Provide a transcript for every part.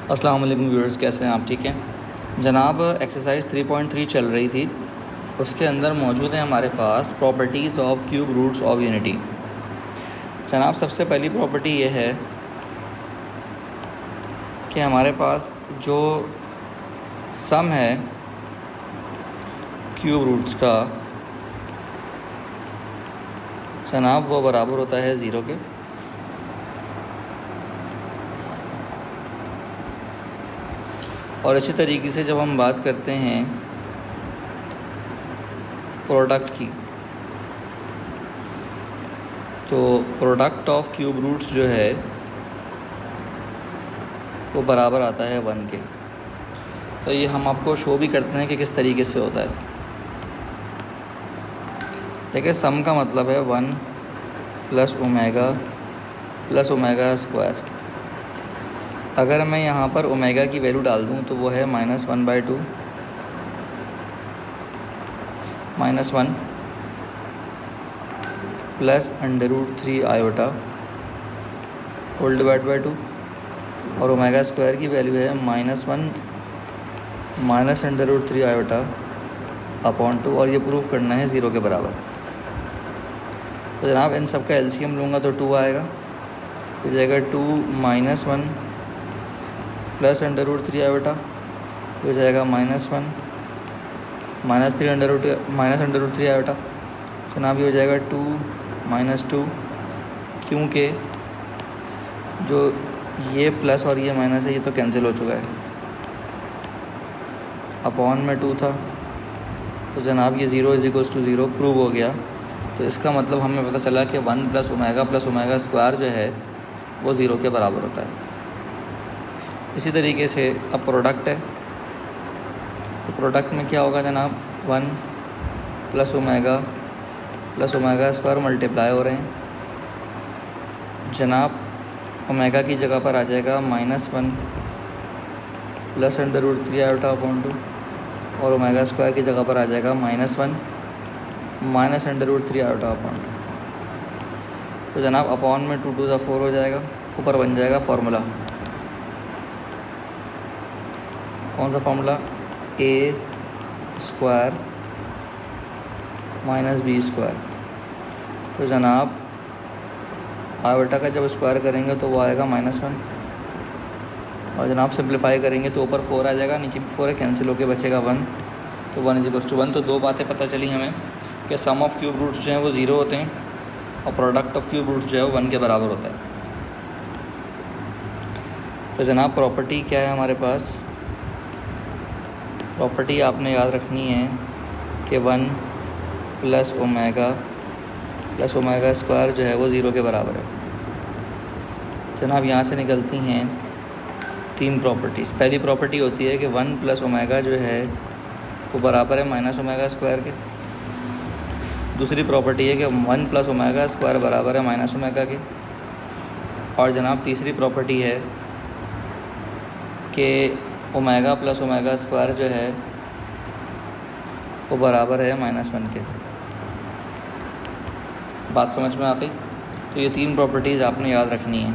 अस्सलाम वालेकुम व्यूअर्स, कैसे हैं आप? ठीक हैं जनाब। एक्सरसाइज 3.3 चल रही थी, उसके अंदर मौजूद है हमारे पास properties of cube roots of unity. जनाब, सबसे पहली प्रॉपर्टी ये है कि हमारे पास जो सम है क्यूब रूट्स का जनाब, वो बराबर होता है ज़ीरो के। और इसी तरीके से जब हम बात करते हैं प्रोडक्ट की, तो प्रोडक्ट ऑफ क्यूब रूट्स जो है वो बराबर आता है 1 के। तो ये हम आपको शो भी करते हैं कि किस तरीके से होता है। देखिए, सम का मतलब है 1 प्लस ओमेगा स्क्वायर। अगर मैं यहाँ पर ओमेगा की वैल्यू डाल दूँ तो वो है -1/2 -1 plus √3 iota whole divide by 2, और ओमेगा स्क्वायर की वैल्यू है -1 √3 आयोटा अपॉन 2, और ये प्रूफ करना है 0 के बराबर। तो जनाब, इन सब का एलसीएम लूँगा तो 2 आएगा, हो जाएगा 2 -1 प्लस √3 आयोटा, हो जाएगा -1 -3 आयोटा। जनाब, ये हो जाएगा 2 -2, क्योंकि जो ये प्लस और ये माइनस है ये तो कैंसिल हो चुका है, अपॉन में 2 था। तो जनाब, ये 0 = 0 प्रूव हो गया। तो इसका मतलब हमें पता चला कि 1 प्लस ओमेगा स्क्वायर जो है वो 0 के बराबर होता है। इसी तरीके से अब प्रोडक्ट है, तो प्रोडक्ट में क्या होगा जनाब, 1 प्लस ओमेगा स्क्वायर मल्टीप्लाई हो रहे हैं। जनाब, ओमेगा की जगह पर आ जाएगा -1 प्लस √3 आयोटा अपॉन 2, और ओमेगा स्क्वायर की जगह पर आ जाएगा -1 √3 आयोटा अपॉन 2। तो जनाब, अपॉन में 2 2 4 हो जाएगा, ऊपर बन जाएगा फार्मूला। कौन सा फार्मूला? a² -b²। तो जनाब, आयोटा का जब स्क्वायर करेंगे तो वो आएगा -1, और जनाब सिंप्लीफाई करेंगे तो ऊपर 4 आ जाएगा, नीचे भी 4 है, कैंसिल होकर बचेगा 1। तो 1 = 1। तो दो बातें पता चली हमें कि सम ऑफ क्यूब रूट्स जो हैं वो 0 होते हैं, और प्रोडक्ट ऑफ क्यूब रूट्स जो है वो 1 के बराबर होता है। तो जनाब, प्रॉपर्टी क्या है हमारे पास? प्रॉपर्टी आपने याद रखनी है कि 1 प्लस ओमेगा स्क्वायर जो है वो 0 के बराबर है। जनाब, यहाँ से निकलती हैं 3 प्रॉपर्टीज़। पहली प्रॉपर्टी होती है कि 1 प्लस ओमेगा जो है वो बराबर है माइनस ओमेगा स्क्वायर के। दूसरी प्रॉपर्टी है कि 1 प्लस ओमेगा स्क्वायर बराबर है माइनस ओमेगा के। और जनाब, तीसरी प्रॉपर्टी है कि ओमेगा प्लस ओमेगा स्क्वायर जो है वो बराबर है -1 के। बात समझ में आ गई? तो ये 3 प्रॉपर्टीज़ आपने याद रखनी है।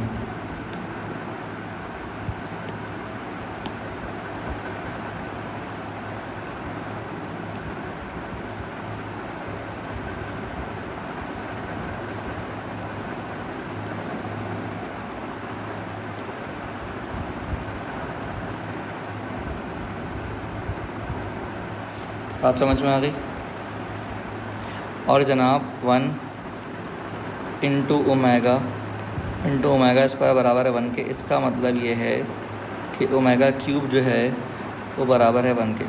बात समझ में आ गई? और जनाब, 1 इंटू ओमेगा स्क्वायर बराबर है 1 के। इसका मतलब ये है कि ओमेगा क्यूब जो है वो बराबर है 1 के।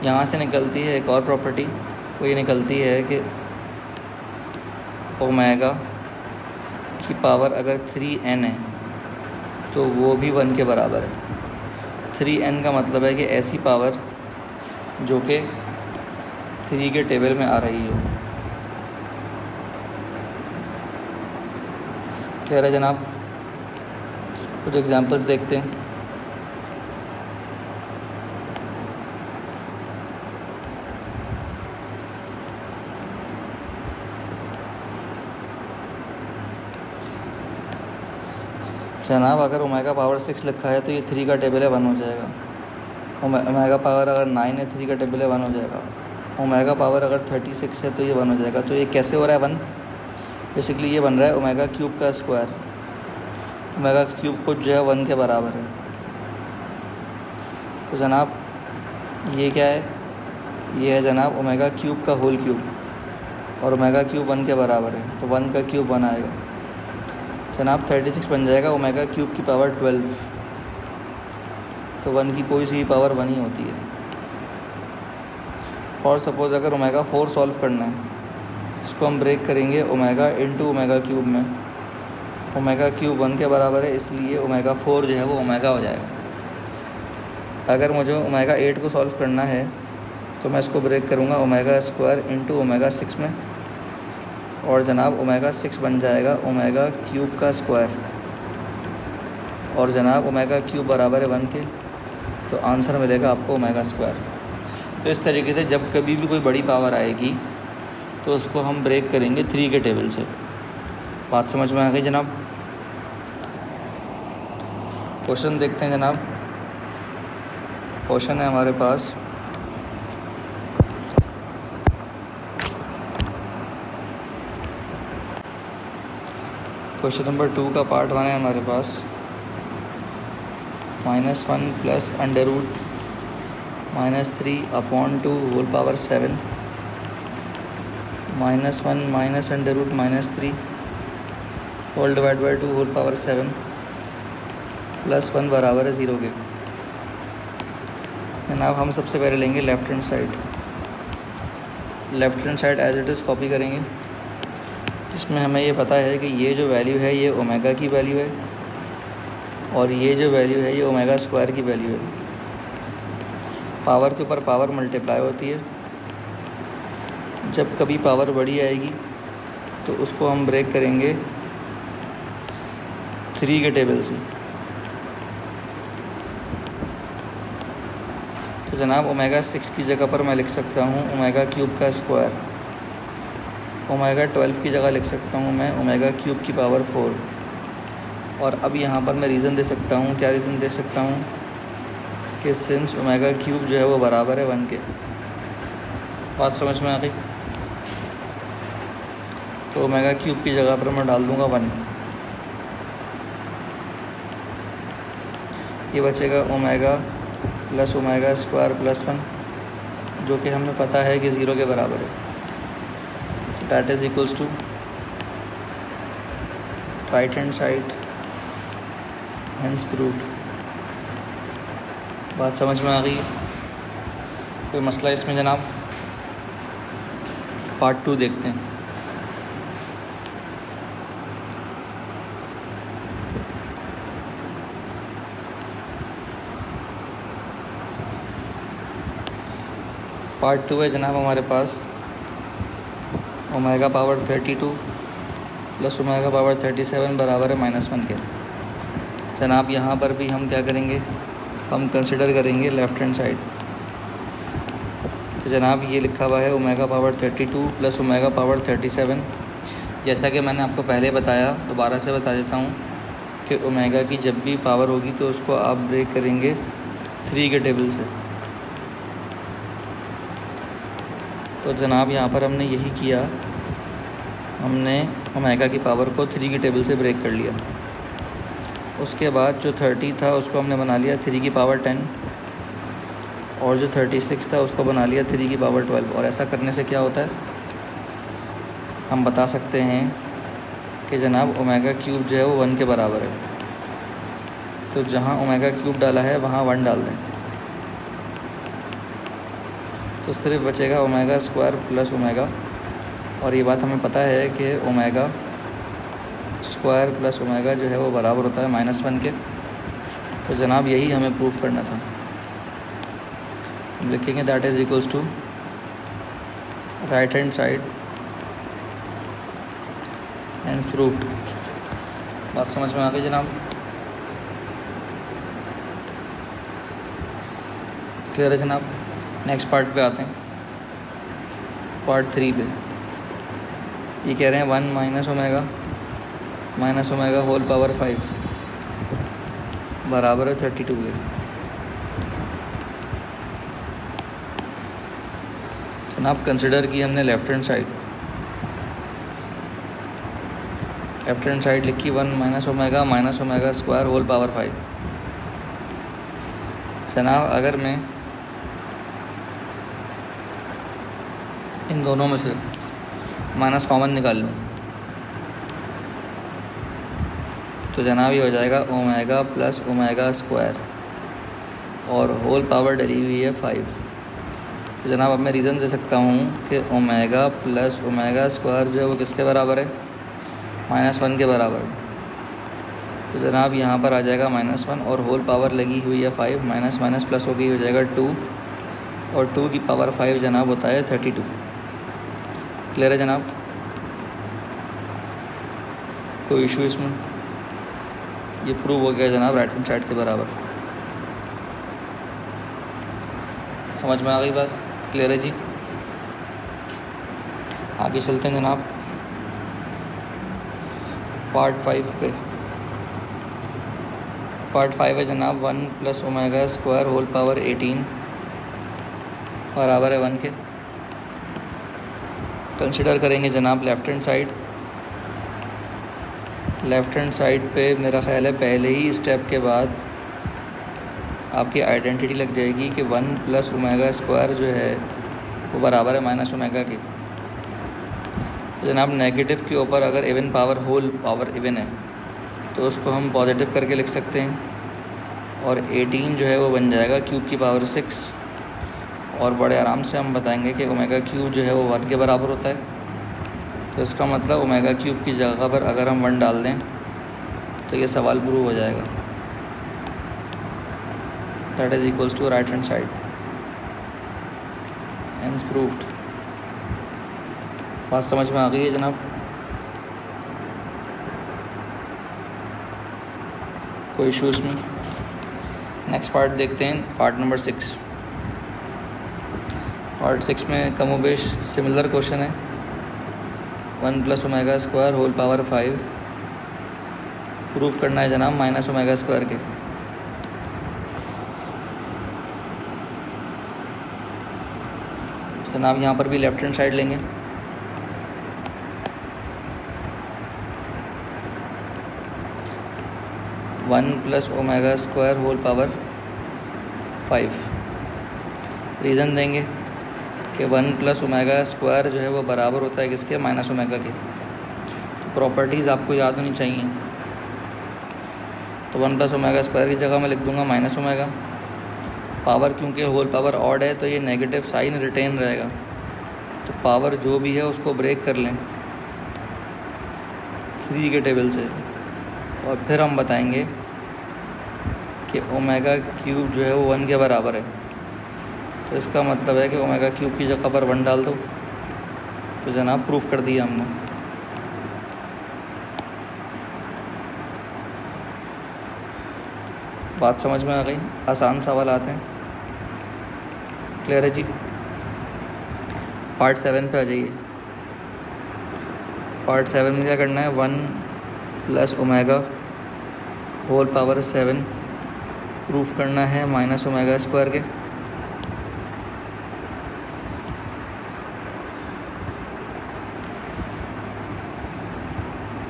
यहाँ से निकलती है एक और प्रॉपर्टी, वो ये निकलती है कि ओमेगा की पावर अगर 3n है तो वो भी 1 के बराबर है। 3n का मतलब है कि ऐसी पावर जो कि 3 के टेबल में आ रही हो। कह रहे जनाब, कुछ एग्जांपल्स देखते हैं। जनाब अगर ओमेगा पावर 6 लिखा है तो ये 3 का टेबल है 1 हो जाएगा। ओमेगा पावर अगर 9 है 3 का टेबल है 1 हो जाएगा। ओमेगा पावर अगर 36 है तो ये 1 हो जाएगा। तो ये कैसे हो रहा है 1? बेसिकली ये बन रहा है ओमेगा क्यूब का स्क्वायर। ओमेगा क्यूब खुद जो है 1 के बराबर है। तो जनाब ये क्या है? ये है जनाब ओमेगा क्यूब का होल क्यूब, और ओमेगा क्यूब 1 के बराबर है, तो 1 का क्यूब 1 आएगा। जनाब 36 बन जाएगा ओमेगा क्यूब की पावर 12। तो 1 की कोई सी पावर 1 ही होती है। फॉर सपोज़ अगर ओमेगा 4 सॉल्व करना है, इसको हम ब्रेक करेंगे ओमेगा इंटू ओमेगा क्यूब में। ओमेगा क्यूब 1 के बराबर है, इसलिए ओमेगा 4 जो है वो ओमेगा हो जाएगा। अगर मुझे ओमेगा 8 को सॉल्व करना है तो मैं इसको ब्रेक करूँगा ओमेगा स्क्वायर इंटू ओमेगा 6 में, और जनाब ओमेगा 6 बन जाएगा ओमेगा क्यूब का स्क्वायर, और जनाब ओमेगा क्यूब बराबर है 1 के, तो आंसर मिलेगा आपको ओमेगा स्क्वायर। तो इस तरीके से जब कभी भी कोई बड़ी पावर आएगी तो उसको हम ब्रेक करेंगे 3 के टेबल से। बात समझ में आ गई जनाब? क्वेश्चन देखते हैं जनाब। क्वेश्चन है हमारे पास क्वेश्चन नंबर 2 का पार्ट 1 है हमारे पास। -1 plus under root -3/2 whole power 7 -1 minus under root -3 whole divide by 2 whole power 7 plus 1 बराबर है 0 के। जनाब हम सबसे पहले लेंगे left hand side. Left hand side as it is copy करेंगे, जिसमें हमें ये पता है कि ये जो वैल्यू है ये ओमेगा की वैल्यू है, और ये जो वैल्यू है ये ओमेगा स्क्वायर की वैल्यू है। पावर के ऊपर पावर मल्टीप्लाई होती है। जब कभी पावर बड़ी आएगी तो उसको हम ब्रेक करेंगे 3 के टेबल से। तो जनाब ओमेगा 6 की जगह पर मैं लिख सकता हूँ ओमेगा क्यूब का स्क्वायर। ओमेगा 12 की जगह लिख सकता हूँ मैं ओमेगा क्यूब की पावर 4। और अब यहाँ पर मैं रीज़न दे सकता हूँ। क्या रीज़न दे सकता हूँ? कि सिंस ओमेगा क्यूब जो है वो बराबर है 1 के। बात समझ में आ गई? तो ओमेगा क्यूब की जगह पर मैं डाल दूँगा 1। ये बचेगा omega plus omega square plus 1, जो कि हमें पता है कि 0 के बराबर है। That is equals to right hand side, hence proved। बात समझ में आ गई? कोई मसला इसमें जनाब? पार्ट 2 देखते हैं। पार्ट 2 है जनाब हमारे पास omega power 32 plus omega power 37 बराबर है -1 के। जनाब यहाँ पर भी हम क्या करेंगे? हम कंसिडर करेंगे लेफ़्ट हैंड साइड। तो जनाब ये लिखा हुआ है omega power 32 plus omega power 37। जैसा कि मैंने आपको पहले बताया, दोबारा से बता देता हूँ कि ओमेगा की जब भी पावर होगी तो उसको आप ब्रेक करेंगे 3 के टेबल से। तो जनाब यहाँ पर हमने यही किया, हमने ओमेगा की पावर को 3 की टेबल से ब्रेक कर लिया। उसके बाद जो 30 था उसको हमने बना लिया 3 की पावर 10, और जो 36 था उसको बना लिया 3 की पावर 12। और ऐसा करने से क्या होता है? हम बता सकते हैं कि जनाब ओमेगा क्यूब जो है वो 1 के बराबर है। तो जहाँ ओमेगा क्यूब डाला है वहाँ 1 डाल दें, तो सिर्फ बचेगा ओमेगा स्क्वायर प्लस ओमेगा। और ये बात हमें पता है कि ओमेगा स्क्वायर प्लस ओमेगा जो है वो बराबर होता है -1 के। तो जनाब यही हमें प्रूफ करना था। हम लिखेंगे that is equals to right hand side and proved. बात समझ में आ गई जनाब? क्लियर है जनाब? नेक्स्ट पार्ट पे आते हैं, पार्ट 3 पे। ये कह रहे हैं 1 माइनस ओमेगा होल पावर 5 बराबर है 32 के। जनाब कंसिडर की हमने लेफ्ट हैंड साइड लिखी 1 minus omega square whole power 5। जनाब अगर मैं इन दोनों में से माइनस कॉमन निकाल लूँ तो जनाब ये हो जाएगा ओमेगा प्लस ओमेगा स्क्वायर और होल पावर डली हुई है 5। तो जनाब अब मैं रीज़न दे सकता हूँ कि ओमेगा प्लस ओमेगा स्क्वायर जो है वो किसके बराबर है, -1 के बराबर है। तो जनाब यहाँ पर आ जाएगा -1 और होल पावर लगी हुई है 5, माइनस माइनस प्लस हो गई, हो जाएगा 2 और 2 की पावर 5 जनाब होता है 32। क्लियर है जनाब, कोई इशू इसमें? ये प्रूव हो गया जनाब राइट हैंड साइड के बराबर। समझ में आ गई बात? क्लियर है जी। आगे चलते हैं जनाब पार्ट 5 पे। पार्ट 5 है जनाब 1 plus omega square whole power 18 बराबर है 1 के। कंसिडर करेंगे जनाब लेफ्ट हैंड साइड पे मेरा ख्याल है पहले ही स्टेप के बाद आपकी आइडेंटिटी लग जाएगी कि 1 प्लस ओमेगा स्क्वायर जो है वो बराबर है माइनस ओमेगा के। जनाब नेगेटिव के ऊपर अगर even power whole power even है तो उसको हम पॉजिटिव करके लिख सकते हैं और 18 जो है वो बन जाएगा क्यूब की पावर 6 और बड़े आराम से हम बताएंगे कि ओमेगा क्यूब जो है वो 1 के बराबर होता है। तो इसका मतलब ओमेगा क्यूब की जगह पर अगर हम 1 डाल दें तो ये सवाल प्रूव हो जाएगा। That is equals to right hand side, hence proved. बात समझ में आ गई है जनाब? कोई इशू इसमें? नेक्स्ट पार्ट देखते हैं, पार्ट नंबर 6। पार्ट 6 में कमोबेश सिमिलर क्वेश्चन है। 1 plus omega square whole power 5 proof करना है जनाब माइनस ओमेगा स्क्वायर के। जनाब यहाँ पर भी लेफ्ट हैंड साइड लेंगे। One plus omega square whole power 5। Reason देंगे कि 1 प्लस ओमेगा स्क्वायर जो है वो बराबर होता है किसके, माइनस ओमेगा के। तो प्रॉपर्टीज़ आपको याद होनी चाहिए। तो 1 प्लस ओमेगा स्क्वायर की जगह मैं लिख दूंगा माइनस ओमेगा। पावर क्योंकि होल पावर ऑड है तो ये नेगेटिव साइन रिटेन रहेगा। तो पावर जो भी है उसको ब्रेक कर लें 3 के टेबल से और फिर हम बताएंगे कि ओमेगा क्यूब जो है वो 1 के बराबर है। तो इसका मतलब है कि ओमेगा क्यूब की जगह पर 1 डाल दो। तो जनाब प्रूफ कर दिया हमने। बात समझ में आ गई? आसान सवाल आते हैं। क्लियर है जी? पार्ट 7 पे आ जाइए। पार्ट 7 में क्या करना है, 1 plus omega whole power 7 proof करना है माइनस ओमेगा स्क्वायर के।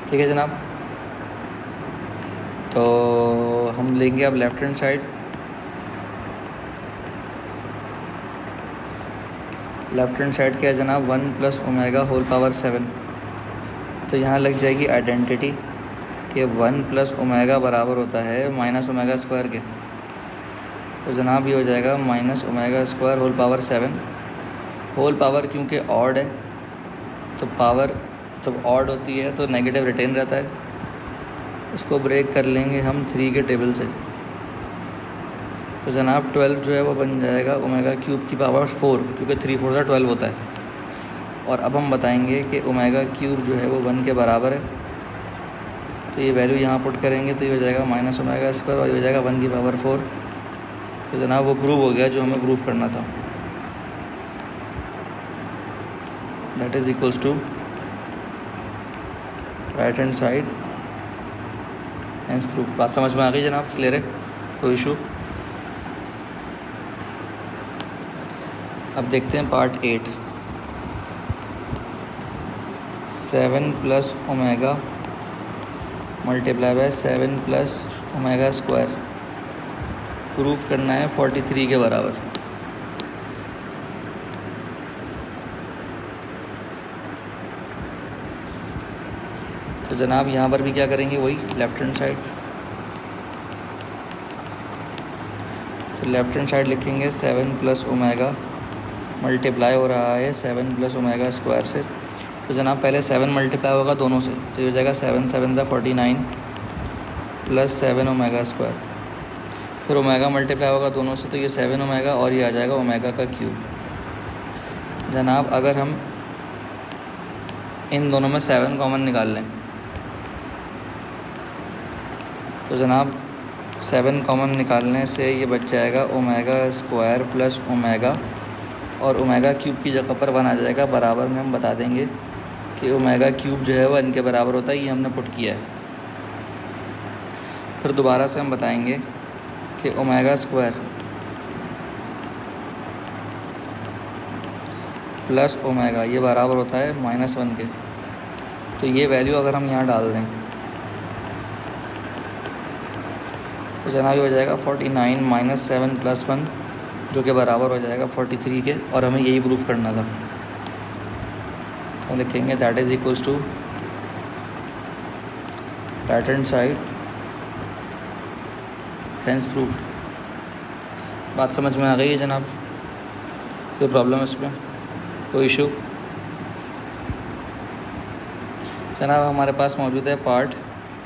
ठीक है जनाब, तो हम लेंगे अब left hand side. Left hand side क्या है जनाब, 1 प्लस ओमेगा होल पावर 7। तो यहाँ लग जाएगी आइडेंटिटी कि 1 प्लस ओमेगा बराबर होता है माइनस ओमेगा स्क्वायर के। तो जनाब ये हो जाएगा minus omega square whole power 7। Whole power क्योंकि ऑड है तो पावर जब ऑड होती है तो नेगेटिव रिटेन रहता है। इसको ब्रेक कर लेंगे हम 3 के टेबल से। तो जनाब 12 जो है वो बन जाएगा ओमेगा क्यूब की पावर 4 क्योंकि 3 4 से 12 होता है। और अब हम बताएंगे कि ओमेगा क्यूब जो है वो 1 के बराबर है। तो ये वैल्यू यहाँ पुट करेंगे तो ये हो जाएगा माइनस ओमेगा स्क्वायर और ये हो जाएगा 1 की पावर 4। तो जनाब वो प्रूव हो गया जो हमें प्रूफ करना था। That is equals to right hand side, hence proof. बात समझ में आ गई जनाब? क्लियर है? कोई इशू? अब देखते हैं part 8। 7 plus omega multiply by 7 plus omega square proof करना है 43 के बराबर। तो जनाब यहाँ पर भी क्या करेंगे, वही लेफ्ट हैंड साइड। तो लेफ्ट हैंड साइड लिखेंगे 7 प्लस ओमेगा मल्टीप्लाई हो रहा है 7 प्लस ओमेगा स्क्वायर से। तो जनाब पहले 7 मल्टीप्लाई होगा दोनों से, तो ये हो जाएगा 7 7 ज़ा 49 प्लस 7 ओमेगा स्क्वायर। फिर ओमेगा मल्टीप्लाई होगा दोनों से, तो ये 7 ओमेगा और ये आ जाएगा ओमेगा का क्यूब। जनाब अगर हम इन दोनों में 7 कॉमन निकाल लें तो जनाब 7 कॉमन निकालने से ये बच जाएगा ओमेगा स्क्वायर प्लस ओमेगा, और ओमेगा क्यूब की जगह पर 1 आ जाएगा। बराबर में हम बता देंगे कि ओमेगा क्यूब जो है वो n के बराबर होता है, ये हमने पुट किया है। फिर दोबारा से हम बताएंगे कि ओमेगा स्क्वायर प्लस ओमेगा ये बराबर होता है -1 के। तो ये वैल्यू अगर हम यहाँ डाल दें तो जनाब ये हो जाएगा 49 माइनस 7 प्लस 1, जो कि बराबर हो जाएगा 43 के, और हमें यही प्रूफ करना था। तो लिखेंगे that is equals to right hand side hence proved. बात समझ में आ गई है जनाब? कोई प्रॉब्लम इसमें, कोई इशू? जनाब हमारे पास मौजूद है पार्ट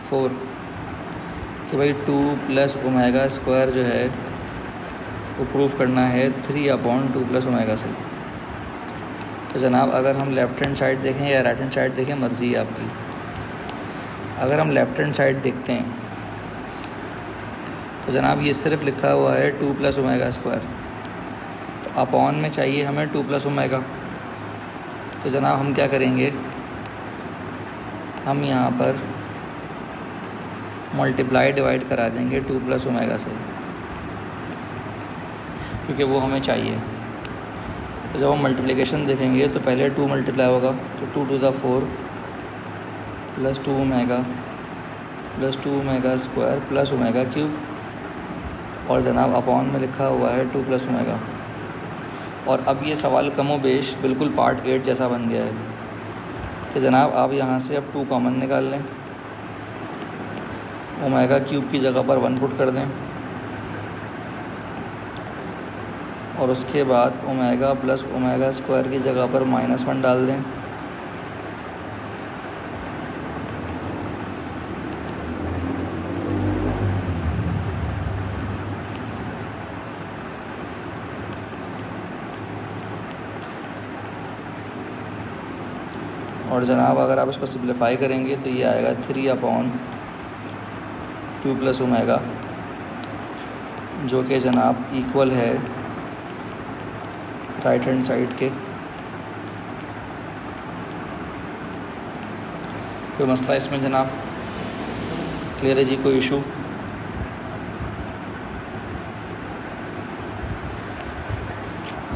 4 कि भाई 2 प्लस ओमेगा स्क्वायर जो है वो प्रूफ करना है 3/2 प्लस ओमेगा से। तो जनाब अगर हम लेफ़्ट हैंड साइड देखें या राइट हैंड साइड देखें, मर्ज़ी है आपकी। अगर हम लेफ़्ट हैंड साइड देखते हैं तो जनाब ये सिर्फ लिखा हुआ है 2 प्लस ओमेगा स्क्वायर, तो अपॉन में चाहिए हमें 2 प्लस ओमेगा। तो जनाब हम क्या करेंगे, हम यहाँ पर मल्टीप्लाई डिवाइड करा देंगे 2 प्लस ओमेगा से, क्योंकि वो हमें चाहिए। तो जब हम मल्टीप्लिकेशन देखेंगे तो पहले 2 मल्टीप्लाई होगा, तो 2 2 ज़ा 4 plus 2 omega plus 2 omega square plus omega cube, और जनाब अपॉन में लिखा हुआ है 2 प्लस ओमेगा। और अब ये सवाल कमोबेश बिल्कुल पार्ट 8 जैसा बन गया है। तो जनाब आप यहाँ से अब 2 कॉमन निकाल लें, ओमेगा क्यूब की जगह पर 1 पुट कर दें, और उसके बाद ओमेगा प्लस ओमेगा स्क्वायर की जगह पर -1 डाल दें। और जनाब अगर आप इसको सिंप्लीफाई करेंगे तो ये आएगा 3/2 प्लस ओमेगा, जो कि जनाब इक्वल है राइट हैंड साइड के। कोई मसला इसमें जनाब? क्लियर है जी? कोई इशू?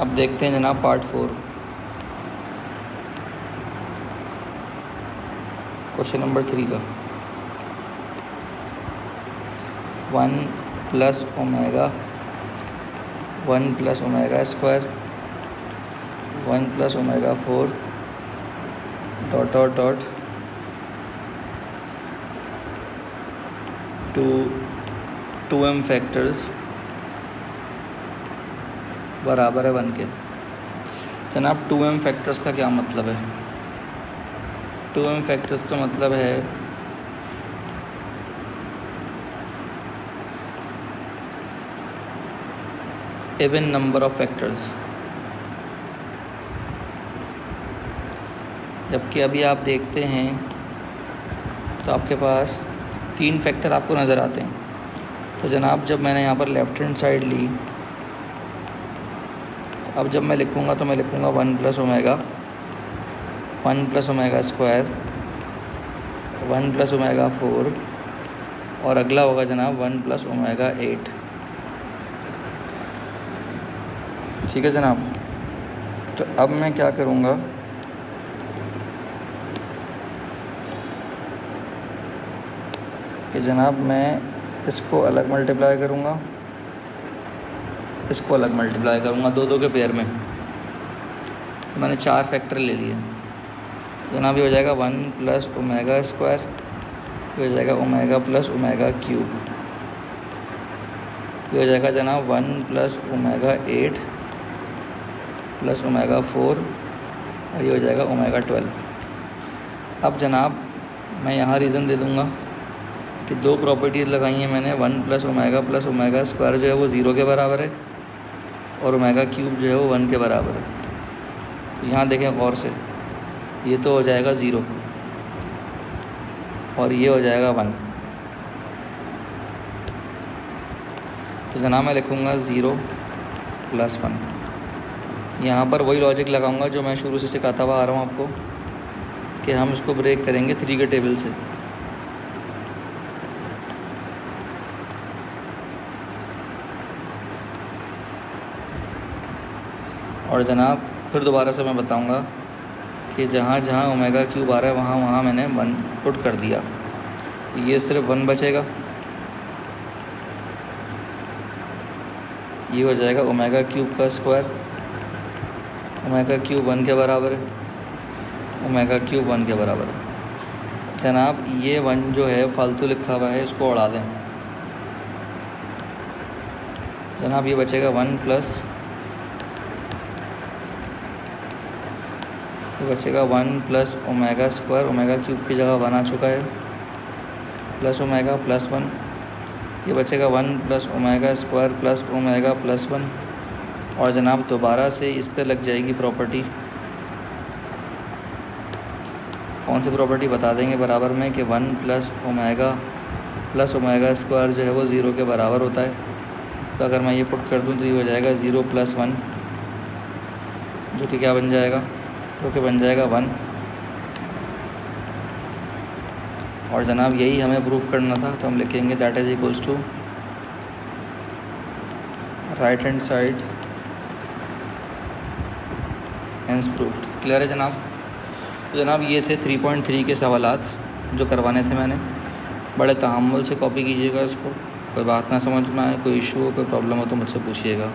अब देखते हैं जनाब पार्ट 4, क्वेश्चन नंबर 3 का। 1 plus omega square 1 plus omega 4 dot dot dot 2m factors बराबर है 1 के। जनाब 2m फैक्टर्स का क्या मतलब है? 2m फैक्टर्स का मतलब है इवन नंबर ऑफ फैक्टर्स, जबकि अभी आप देखते हैं तो आपके पास 3 फैक्टर आपको नज़र आते हैं। तो जनाब जब मैंने यहाँ पर लेफ़्ट हैंड साइड ली, अब जब मैं लिखूँगा तो मैं लिखूँगा 1 plus omega square 1 plus omega 4, और अगला होगा जनाब 1 प्लस ओमेगा 8। ठीक है जनाब। तो अब मैं क्या करूँगा कि जनाब मैं इसको अलग मल्टीप्लाई करूँगा, इसको अलग मल्टीप्लाई करूँगा दो के पेयर में। तो मैंने 4 फैक्टर ले लिए। तो जनाब ये हो जाएगा 1 प्लस ओमेगा स्क्वायर, ये हो जाएगा ओमेगा प्लस ओमेगा क्यूब, ये हो जाएगा जनाब 1 प्लस ओमेगा 8 प्लस ओमेगा 4 और ये हो जाएगा ओमेगा 12। अब जनाब मैं यहाँ रीज़न दे दूँगा कि 2 प्रॉपर्टीज़ लगाई हैं मैंने, 1 प्लस ओमेगा स्क्वायर जो है वो 0 के बराबर है और ओमेगा क्यूब जो है वो 1 के बराबर है। यहाँ देखें गौर से, ये तो हो जाएगा 0 और ये हो जाएगा 1। तो जनाब मैं लिखूँगा 0 प्लस 1। यहाँ पर वही लॉजिक लगाऊंगा जो मैं शुरू से सिखाता हुआ आ रहा हूँ आपको कि हम इसको ब्रेक करेंगे 3 के टेबल से। और जनाब फिर दोबारा से मैं बताऊंगा कि जहाँ जहाँ ओमेगा क्यूब आ रहा है वहाँ मैंने 1 पुट कर दिया। ये सिर्फ 1 बचेगा, ये हो जाएगा ओमेगा क्यूब का स्क्वायर, ओमेगा क्यूब 1 के बराबर है, ओमेगा क्यूब 1 के बराबर है। जनाब ये 1 जो है फालतू लिखा हुआ है, इसको उड़ा दें। जनाब ये बचेगा 1 प्लस, ये बचेगा 1 plus omega square, omega cube की जगह 1 आ चुका है, प्लस ओमेगा प्लस 1, ये बचेगा 1 plus omega square plus omega plus 1। और जनाब दोबारा से इस पे लग जाएगी प्रॉपर्टी, कौन सी प्रॉपर्टी बता देंगे बराबर में कि 1 प्लस ओमेगा स्क्वायर जो है वो 0 के बराबर होता है। तो अगर मैं ये पुट कर दूँ तो ये हो जाएगा 0 प्लस 1 जो कि क्या बन जाएगा, जो कि बन जाएगा 1। और जनाब यही हमें प्रूफ करना था, तो हम लिखेंगे that is equals to right hand side hence proved. Clear है जनाब। तो जनाब ये थे 3.3 के सवालात जो करवाने थे मैंने। बड़े तहम्मुल से कॉपी कीजिएगा इसको, कोई बात ना समझ में आए, कोई इशू हो, कोई प्रॉब्लम हो तो मुझसे पूछिएगा।